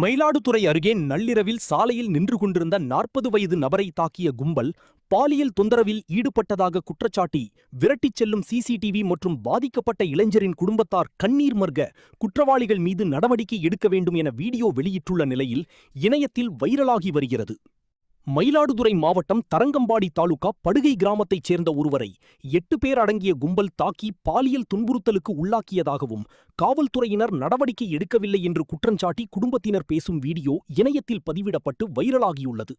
மயிலாடுதுறை அருகே நள்ளிரவில் சாலையில் நின்று கொண்டிருந்த 40 வயது நபரை தாக்கிய கும்பல் பாலியல் தொந்தரவில் ஈடுபட்டதாக குற்றச்சாட்டி விரட்டிச் செல்லும் சிசிடிவி மற்றும் பாதிக்கப்பட்ட இளைஞரின் குடும்பத்தார் கண்ணீர் மல்க குற்றவாளிகள் மீது நடவடிக்கை எடுக்க வேண்டும் என வீடியோ வெளியிட்டுள்ள நிலையில் இணையத்தில் வைரலாகி வருகிறது. மயிலாடுதுறை மாவட்டம் தரங்கம்பாடி தாலுகா படுகை கிராமத்தைச் சேர்ந்த ஒருவரை 8 பேர் அடங்கிய கும்பல் தாக்கி பாலியல் துன்புறுத்தலுக்கு உள்ளாக்கியதாகவும் காவல்துறையினர் நடவடிக்கை எடுக்கவில்லை என்று குற்றஞ்சாட்டி குடும்பத்தினர் பேசும் வீடியோ இணையத்தில் பதிவிடப்பட்டு வைரலாகியுள்ளது.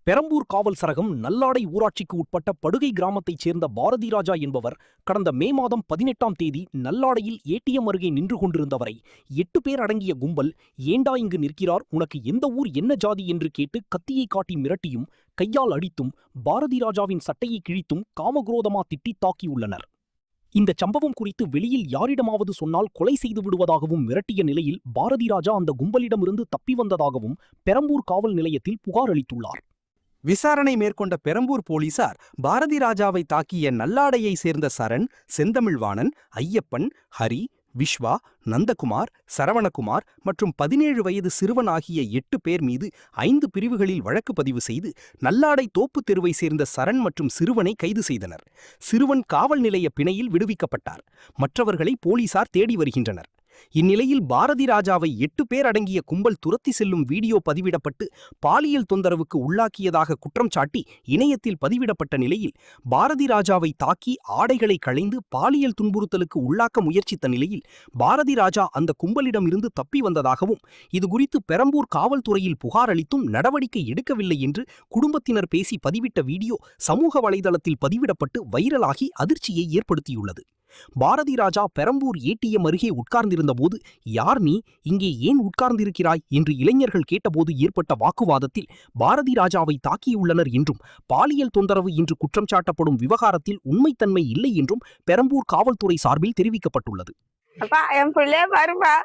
பெரம்பூர் காவல் சரகம் நல்லாடை ஊராட்சிக்கு உட்பட்ட படுகை கிராமத்தைச் சேர்ந்த பாரதி ராஜா என்பவர் கடந்த மே மாதம் 18ஆம் தேதி நல்லாடையில் ஏடிஎம் அருகே நின்று கொண்டிருந்தவரை 8 பேர் அடங்கிய கும்பல் ஏண்டா இங்கு நிற்கிறார், உனக்கு எந்த ஊர் என்ன ஜாதி என்று கேட்டு கத்தியை காட்டி மிரட்டியும் கையால் அடித்தும் பாரதி ராஜாவின் சட்டையை கிழித்தும் காமகுரோதமா திட்டி தாக்கியுள்ளனர். இந்த சம்பவம் குறித்து வெளியில் யாரிடமாவது சொன்னால் கொலை செய்து விடுவதாகவும் மிரட்டிய நிலையில் பாரதி ராஜா அந்த கும்பலிடமிருந்து தப்பி வந்ததாகவும் பெரம்பூர் காவல் நிலையத்தில் புகார் அளித்துள்ளார். விசாரணை மேற்கொண்ட பெரம்பூர் போலீசார் பாரதி ராஜாவை தாக்கிய நல்லாடையை சேர்ந்த சரண், செந்தமிழ்வாணன், ஐயப்பன், ஹரி, விஸ்வா, நந்தகுமார், சரவணகுமார் மற்றும் 17 வயது சிறுவன் ஆகிய 8 பேர் மீது 5 பிரிவுகளில் வழக்கு பதிவு செய்து நல்லாடை தோப்பு தெருவை சேர்ந்த சரண் மற்றும் சிறுவனை கைது செய்தனர். சிறுவன் காவல் நிலைய பிணையில் விடுவிக்கப்பட்டார். மற்றவர்களை போலீசார் தேடி வருகின்றனர். இந்நிலையில் பாரதி ராஜாவை 8 பேர் அடங்கிய கும்பல் துரத்தி செல்லும் வீடியோ பதிவிடப்பட்டு பாலியல் தொந்தரவுக்கு உள்ளாக்கியதாக குற்றம் சாட்டி இணையத்தில் பதிவிடப்பட்ட நிலையில் பாரதி ராஜாவை தாக்கி ஆடைகளை களைந்து பாலியல் துன்புறுத்தலுக்கு உள்ளாக்க முயற்சித்த நிலையில் பாரதி ராஜா அந்த கும்பலிடம் இருந்து தப்பி வந்ததாகவும் இதுகுறித்து பெரம்பூர் காவல்துறையில் புகார் அளித்தும் நடவடிக்கை எடுக்கவில்லை என்று குடும்பத்தினர் பேசி பதிவிட்ட வீடியோ சமூக வலைதளத்தில் பதிவிடப்பட்டு வைரலாகி அதிர்ச்சியை ஏற்படுத்தியுள்ளது. பாரதி ராஜா பெரம்பூர் ஏடிஎம் அருகே உட்கார்ந்திருந்த போது யார் நீ, இங்கே ஏன் உட்கார்ந்திருக்கிறாய் என்று இளைஞர்கள் கேட்டபோது ஏற்பட்ட வாக்குவாதத்தில் பாரதி ராஜாவை தாக்கியுள்ளனர் என்றும் பாலியல் தொந்தரவு என்று குற்றம் சாட்டப்படும் விவகாரத்தில் உண்மைத்தன்மை இல்லை என்றும் பெரம்பூர் காவல்துறை சார்பில் தெரிவிக்கப்பட்டுள்ளது. அப்பா என் பிள்ளைய பாருப்பா,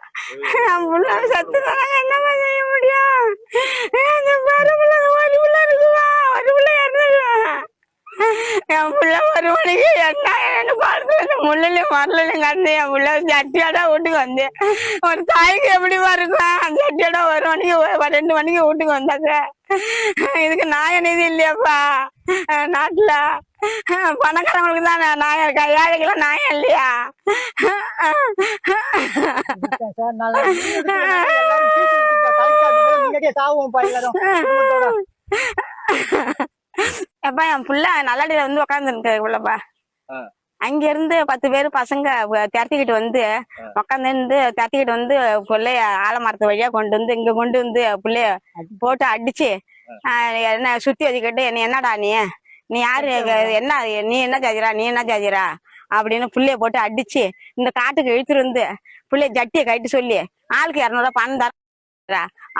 என் பிள்ளை சத்து என்னமா செய்ய முடியும்? என் பிள்ளை ஒரு மணிக்கு என்ன பார்த்து முள்ளிலையும் மரலையும் கந்து என் பிள்ளை சட்டியோட வீட்டுக்கு வந்தேன். ஒரு தாய்க்கு எப்படி இருக்கும்? அந்த சட்டியோட 1 மணிக்கு 2 மணிக்கு வீட்டுக்கு வந்தாங்க. இதுக்கு நாய நிதி இல்லையாப்பா நாட்டுல? பணக்காரங்களுக்கு தான் நாயம் இருக்கா, ஏழைக்கெல்லாம் நாயம் இல்லையா? எப்பா என் புள்ள நல்லடியில வந்து உக்காந்துருக்குல்லப்பா, அங்க இருந்து 10 பேர் பசங்க திரட்டிக்கிட்டு வந்து உக்காந்து திரட்டிக்கிட்டு வந்து பிள்ளைய ஆலமரத்து வழியா கொண்டு வந்து இங்க கொண்டு வந்து பிள்ளைய போட்டு அடிச்சு என்ன சுத்தி வச்சுக்கிட்டு என்னடா நீ யாரு, என்ன நீ என்ன ஜாதிரா அப்படின்னு புள்ளைய போட்டு அடிச்சு இந்த காட்டுக்கு இழுத்துட்டு வந்து புள்ளைய ஜட்டியை கட்டி சொல்லி ஆளுக்கு 200 பணம் தர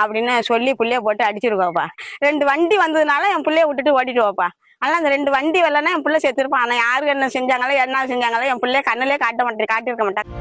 அப்படின்னு சொல்லி புள்ளைய போட்டு அடிச்சிருக்கோப்பா. 2 வண்டி வந்ததுனால என் புள்ளைய விட்டுட்டு ஓட்டிட்டு வாப்பா. ஆனா அந்த 2 வண்டி வரலன்னா என் பிள்ளை செத்துருப்பான். ஆனா யாரு என்ன செஞ்சாங்களோ என்ன செஞ்சாங்களோ என் பிள்ளைய கண்ணிலே காட்டிருக்க மாட்டாங்க.